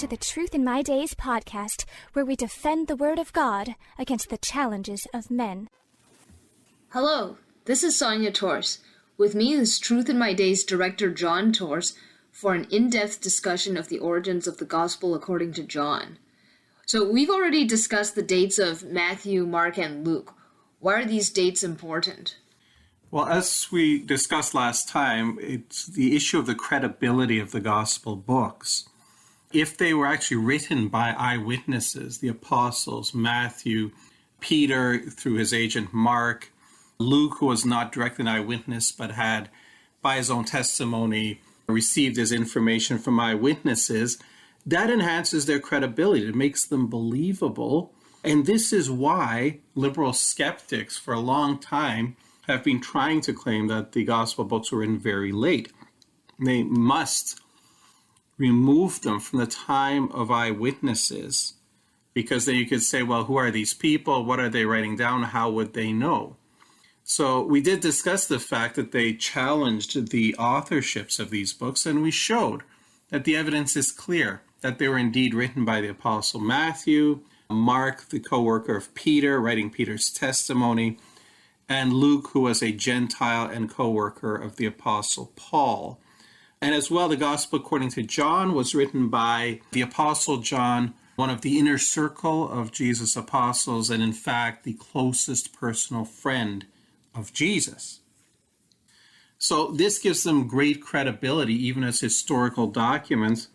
to the Truth in My Days podcast, where we defend the Word of God against the challenges of men. Hello, this is Sonya. With me is Truth in My Days director John for an in-depth discussion of the origins of the Gospel according to John. So we've already discussed the dates of Matthew, Mark, and Luke. Why are these dates important? Well, as we discussed last time, it's the issue of the credibility of the gospel books. If they were actually written by eyewitnesses, the apostles, Matthew, Peter through his agent Mark, Luke, who was not directly an eyewitness but had, by his own testimony, received his information from eyewitnesses, that enhances their credibility. It makes them believable. And this is why liberal skeptics for a long time have been trying to claim that the gospel books were written very late. They must remove them from the time of eyewitnesses, because then you could say, well, who are these people? What are they writing down? How would they know? So we did discuss the fact that they challenged the authorships of these books, and we showed that the evidence is clear, that they were indeed written by the apostle Matthew, Mark, the co-worker of Peter, writing Peter's testimony, and Luke, who was a Gentile and co-worker of the Apostle Paul. And as well, the Gospel according to John was written by the Apostle John, one of the inner circle of Jesus' apostles, and in fact, the closest personal friend of Jesus. So this gives them great credibility, even as historical documents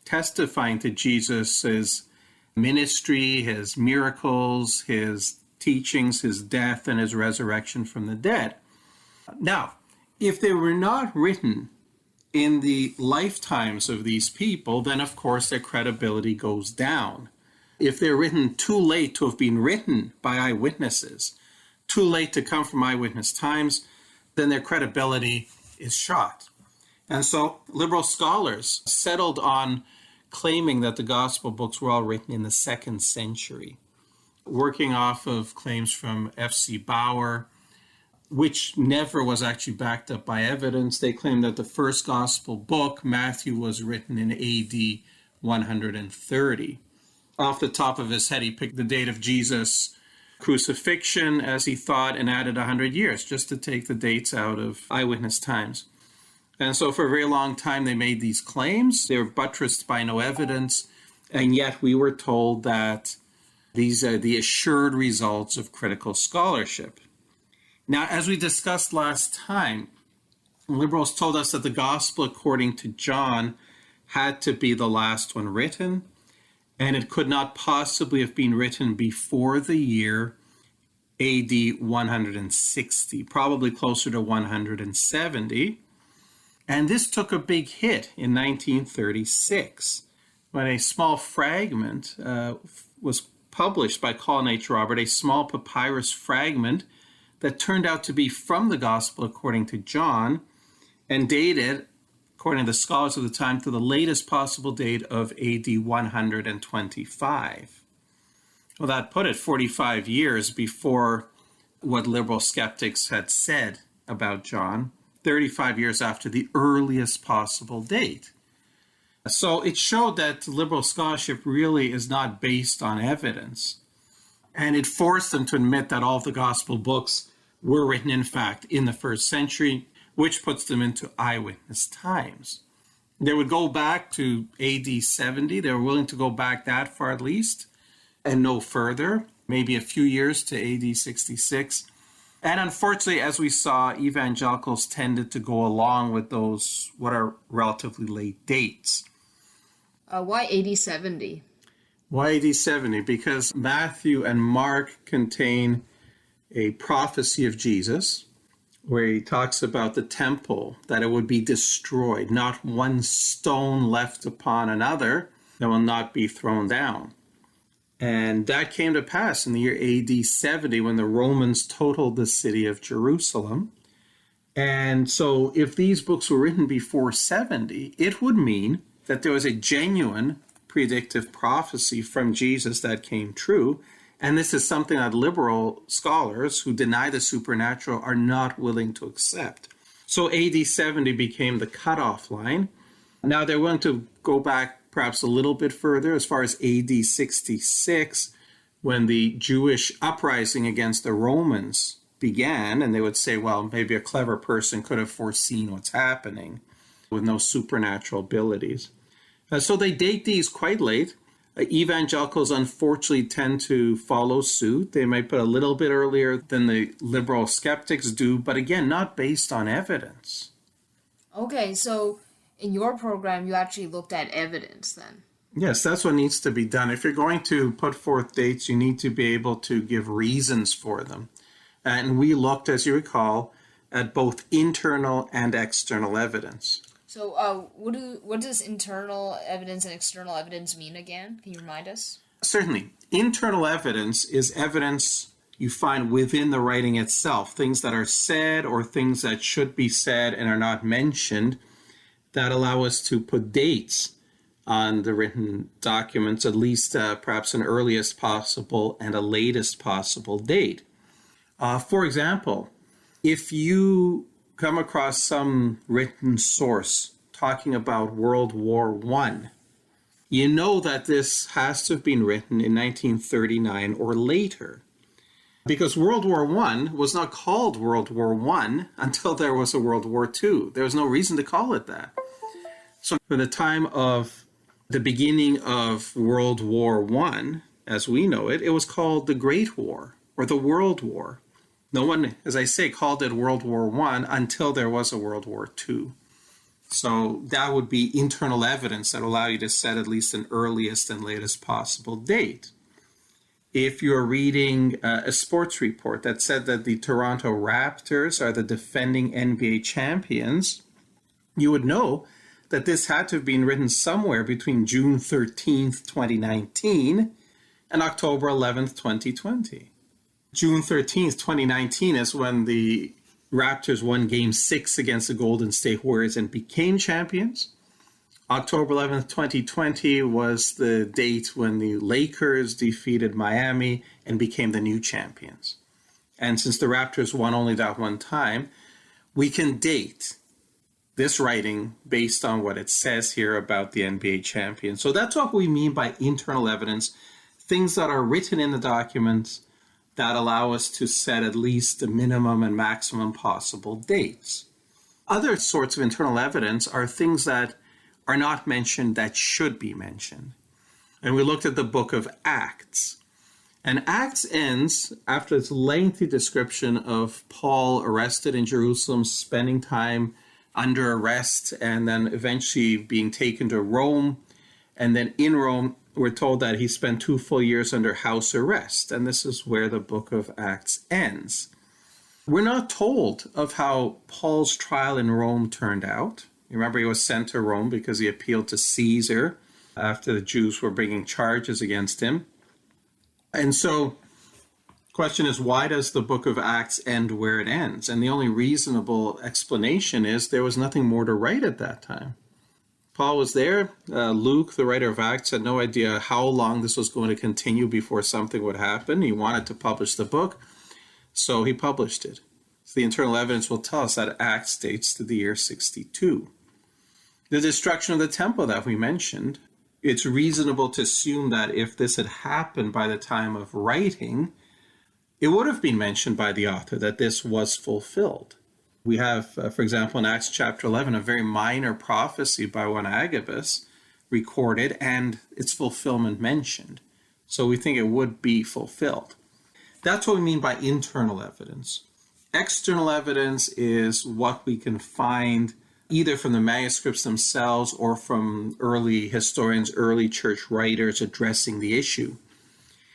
testifying to Jesus' ministry, his miracles, his teachings, his death, and his resurrection from the dead. Now, if they were not written in the lifetimes of these people, then of course their credibility goes down. If they're written too late to have been written by eyewitnesses, too late to come from eyewitness times, then their credibility is shot. And so liberal scholars settled on claiming that the gospel books were all written in the 2nd century. Working off of claims from F.C. Bauer, which never was actually backed up by evidence. They claim that the first gospel book, Matthew, was written in AD 130. Off the top of his head, he picked the date of Jesus' crucifixion, as he thought, and added 100 years, just to take the dates out of eyewitness times. And so for a very long time, they made these claims. They were buttressed by no evidence, and yet we were told that these are the assured results of critical scholarship. Now, as we discussed last time, liberals told us that the gospel according to John had to be the last one written, and it could not possibly have been written before the year AD 160, probably closer to 170. And this took a big hit in 1936, when a small fragment was published by Colin H. Robert, a small papyrus fragment that turned out to be from the Gospel according to John and dated, according to the scholars of the time, to the latest possible date of AD 125. Well, that put it 45 years before what liberal skeptics had said about John, 35 years after the earliest possible date. So it showed that liberal scholarship really is not based on evidence. And it forced them to admit that all of the gospel books were written, in fact, in the 1st century, which puts them into eyewitness times. They would go back to AD 70. They were willing to go back that far at least, and no further, maybe a few years to AD 66. And unfortunately, as we saw, evangelicals tended to go along with those what are relatively late dates. Why AD 70? Why AD 70? Because Matthew and Mark contain a prophecy of Jesus where he talks about the temple, that it would be destroyed, not one stone left upon another that will not be thrown down. And that came to pass in the year AD 70 when the Romans totaled the city of Jerusalem. And so if these books were written before 70, it would mean that there was a genuine predictive prophecy from Jesus that came true. And this is something that liberal scholars who deny the supernatural are not willing to accept. So AD 70 became the cutoff line. Now they're willing to go back perhaps a little bit further, as far as AD 66, when the Jewish uprising against the Romans began, and they would say, well, maybe a clever person could have foreseen what's happening with no supernatural abilities. So they date these quite late. Evangelicals unfortunately tend to follow suit. They might put a little bit earlier than the liberal skeptics do, but again, not based on evidence. Okay, so in your program, you actually looked at evidence then. Yes, that's what needs to be done. If you're going to put forth dates, you need to be able to give reasons for them. And we looked, as you recall, at both internal and external evidence. So what does internal evidence and external evidence mean again? Can you remind us? Certainly. Internal evidence is evidence you find within the writing itself, things that are said or things that should be said and are not mentioned that allow us to put dates on the written documents, at least perhaps an earliest possible and a latest possible date. For example, if you come across some written source talking about World War I, you know that this has to have been written in 1939 or later, because World War I was not called World War I until there was a World War II. There was no reason to call it that. So from the time of the beginning of World War I, as we know it, it was called the Great War or the World War. No one, as I say, called it World War I until there was a World War II. So that would be internal evidence that allow you to set at least an earliest and latest possible date. If you're reading a sports report that said that the Toronto Raptors are the defending NBA champions, you would know that this had to have been written somewhere between June 13th, 2019 and October 11th, 2020. June 13th, 2019 is when the Raptors won Game 6 against the Golden State Warriors and became champions. October 11th, 2020 was the date when the Lakers defeated Miami and became the new champions. And since the Raptors won only that one time, we can date this writing based on what it says here about the NBA champions. So that's what we mean by internal evidence, things that are written in the documents that allow us to set at least the minimum and maximum possible dates. Other sorts of internal evidence are things that are not mentioned that should be mentioned. And we looked at the book of Acts. And Acts ends after this lengthy description of Paul arrested in Jerusalem, spending time under arrest, and then eventually being taken to Rome. And then in Rome, we're told that he spent 2 full years under house arrest. And this is where the book of Acts ends. We're not told of how Paul's trial in Rome turned out. You remember he was sent to Rome because he appealed to Caesar after the Jews were bringing charges against him. And so the question is, why does the book of Acts end where it ends? And the only reasonable explanation is there was nothing more to write at that time. Paul was there. Luke, the writer of Acts, had no idea how long this was going to continue before something would happen. He wanted to publish the book, so he published it. So the internal evidence will tell us that Acts dates to the year 62. The destruction of the temple that we mentioned, it's reasonable to assume that if this had happened by the time of writing, it would have been mentioned by the author that this was fulfilled. We have, for example, in Acts chapter 11, a very minor prophecy by one Agabus recorded and its fulfillment mentioned. So we think it would be fulfilled. That's what we mean by internal evidence. External evidence is what we can find either from the manuscripts themselves or from early historians, early church writers addressing the issue.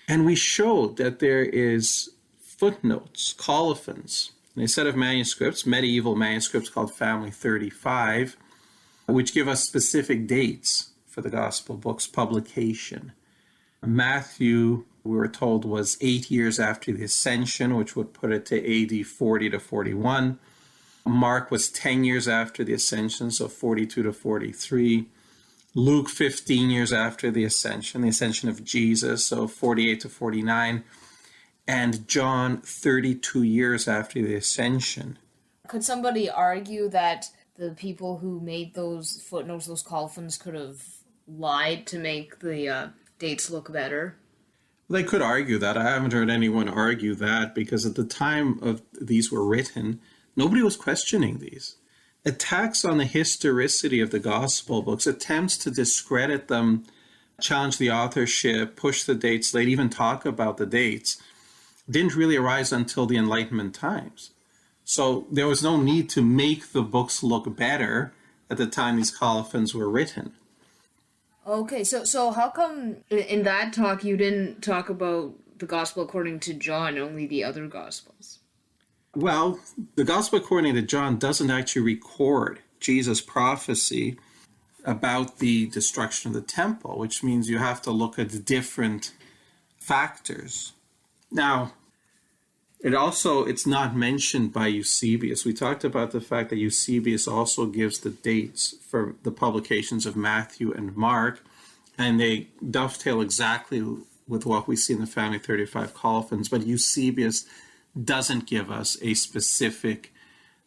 And we showed that there is footnotes, colophons, in a set of manuscripts, medieval manuscripts called Family 35, which give us specific dates for the gospel book's publication. Matthew, we were told, was 8 years after the Ascension, which would put it to AD 40 to 41. Mark was 10 years after the Ascension, so 42 to 43. Luke, 15 years after the Ascension of Jesus, so 48 to 49. And John, 32 years after the Ascension. Could somebody argue that the people who made those footnotes, those colophons, could have lied to make the dates look better? They could argue that. I haven't heard anyone argue that, because at the time of these were written, nobody was questioning these. Attacks on the historicity of the gospel books, attempts to discredit them, challenge the authorship, push the dates late, even talk about the dates, didn't really arise until the Enlightenment times. So there was no need to make the books look better at the time these colophons were written. Okay, so how come in that talk you didn't talk about the gospel according to John, only the other gospels? Well, the gospel according to John doesn't actually record Jesus' prophecy about the destruction of the temple, which means you have to look at different factors. Now, it's not mentioned by Eusebius. We talked about the fact that Eusebius also gives the dates for the publications of Matthew and Mark, and they dovetail exactly with what we see in the Family 35 colophons, but Eusebius doesn't give us a specific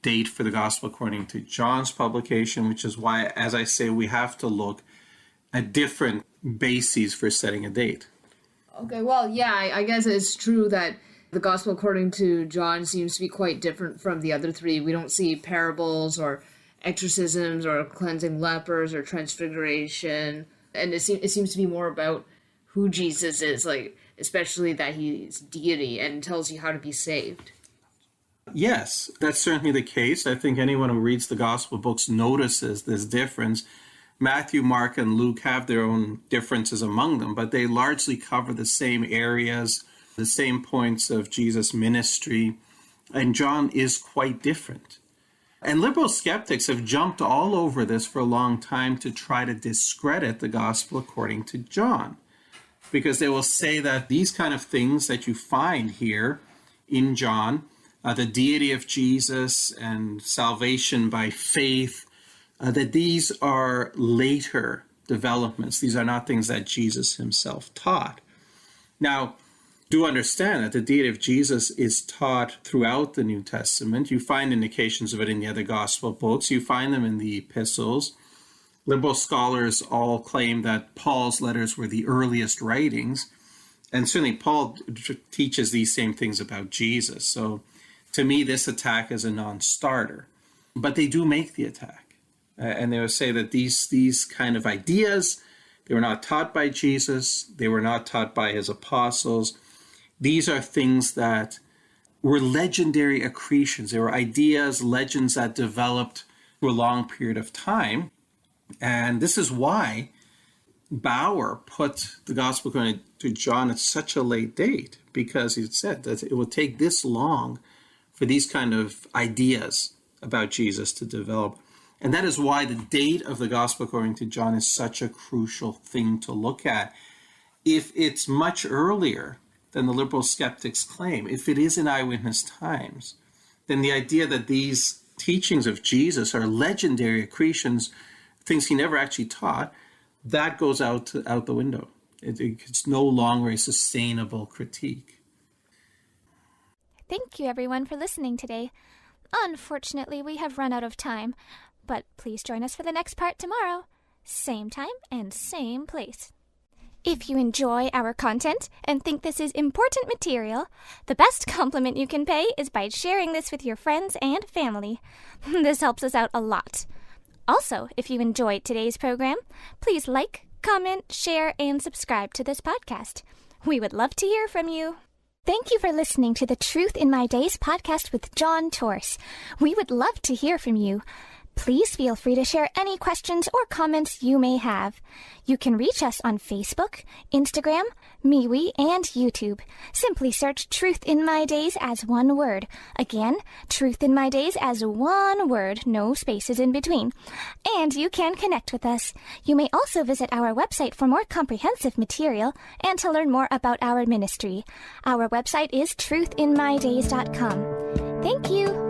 date for the gospel according to John's publication, which is why, as I say, we have to look at different bases for setting a date. Okay, well, yeah, I guess it's true that the gospel according to John seems to be quite different from the other three. We don't see parables or exorcisms or cleansing lepers or transfiguration, and it seems to be more about who Jesus is, like especially that he's deity, and tells you how to be saved. Yes, that's certainly the case. I think anyone who reads the gospel books notices this difference. Matthew, Mark, and Luke have their own differences among them, but they largely cover the same areas, the same points of Jesus' ministry, and John is quite different. And liberal skeptics have jumped all over this for a long time to try to discredit the gospel according to John, because they will say that these kind of things that you find here in John, the deity of Jesus and salvation by faith, that these are later developments. These are not things that Jesus himself taught. Now, do understand that the deity of Jesus is taught throughout the New Testament. You find indications of it in the other gospel books. You find them in the epistles. Liberal scholars all claim that Paul's letters were the earliest writings, and certainly Paul teaches these same things about Jesus. So to me, this attack is a non-starter. But they do make the attack. And they will say that these kind of ideas, they were not taught by Jesus. They were not taught by his apostles. These are things that were legendary accretions. They were ideas, legends that developed through a long period of time. And this is why Bauer put the gospel according to John at such a late date, because he said that it would take this long for these kind of ideas about Jesus to develop. And that is why the date of the gospel according to John is such a crucial thing to look at. If it's much earlier than the liberal skeptics claim, if it is in eyewitness times, then the idea that these teachings of Jesus are legendary accretions, things he never actually taught, that goes out the window. It's no longer a sustainable critique. Thank you, everyone, for listening today. Unfortunately, we have run out of time, but please join us for the next part tomorrow. Same time and same place. If you enjoy our content and think this is important material, the best compliment you can pay is by sharing this with your friends and family. This helps us out a lot. Also, if you enjoyed today's program, please like, comment, share, and subscribe to this podcast. We would love to hear from you. Thank you for listening to the Truth in My Days podcast with John Torse. We would love to hear from you. Please feel free to share any questions or comments you may have. You can reach us on Facebook, Instagram, MeWe, and YouTube. Simply search Truth in My Days as one word. Again, Truth in My Days as one word, no spaces in between. And you can connect with us. You may also visit our website for more comprehensive material and to learn more about our ministry. Our website is truthinmydays.com. Thank you.